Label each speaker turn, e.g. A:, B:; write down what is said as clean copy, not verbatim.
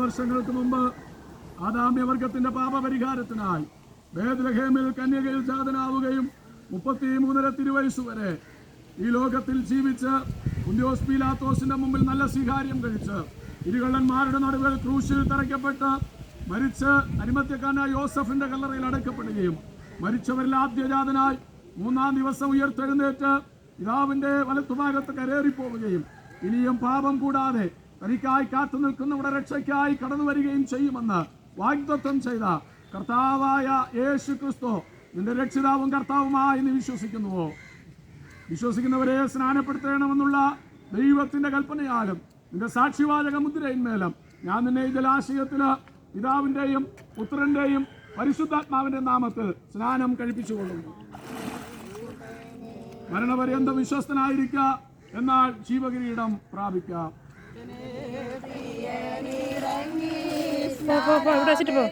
A: വർഷങ്ങൾക്ക് മുമ്പ് ആദാമ്യവർഗത്തിന്റെ പാപപരിഹാരത്തിനായി ബേത്ലഹേമിൽ കന്യകയിൽ ജാതനാവുകയും 33 തിരുവയസ്സു വരെ ഈ ലോകത്തിൽ ജീവിച്ച് പുന്തിയോസ് പീലാത്തോസിന്റെ മുമ്പിൽ നല്ല സ്വീകാര്യം കഴിച്ച് ഇരുകള്ളന്മാരുടെ നടുവിൽ ക്രൂശിൽ തറയ്ക്കപ്പെട്ട് മരിച്ച് അരിമത്യക്കാരനായ യോസഫിന്റെ കല്ലറയിൽ അടക്കപ്പെടുകയും മരിച്ചവരിൽ ആദ്യജാതനായി 3-ാം ദിവസം ഉയർത്തെഴുന്നേറ്റ് പിതാവിന്റെ വലത്തുഭാഗത്ത് കരേറിപ്പോവുകയും ഇനിയും പാപം കൂടാതെ തനിക്കായി കാത്തു നിൽക്കുന്നവരുടെ രക്ഷയ്ക്കായി കടന്നു വരികയും ചെയ്യുമെന്ന് വാഗ്ദത്തം ചെയ്ത കർത്താവായ യേശു ക്രിസ്തു നിന്റെ രക്ഷിതാവും കർത്താവുമായി നീ വിശ്വസിക്കുന്നുവോ? വിശ്വസിക്കുന്നവരെ സ്നാനപ്പെടുത്തണമെന്നുള്ള ദൈവത്തിന്റെ കൽപ്പനയാലും നിന്റെ സാക്ഷിവാചക മുദ്രയിന്മേലും ഞാൻ നിന്നെ ഈ ജലാശയത്തില് പിതാവിന്റെയും പുത്രന്റെയും പരിശുദ്ധാത്മാവിന്റെ നാമത്തിൽ സ്നാനം കഴിപ്പിച്ചുകൊള്ളുന്നു. മരണപര്യന്തം വിശ്വസ്തനായിരിക്കുക, എന്നാൽ ജീവകിരീടം പ്രാപിക്കാം.
B: ഇവിടെ വെച്ചിട്ട് പോ.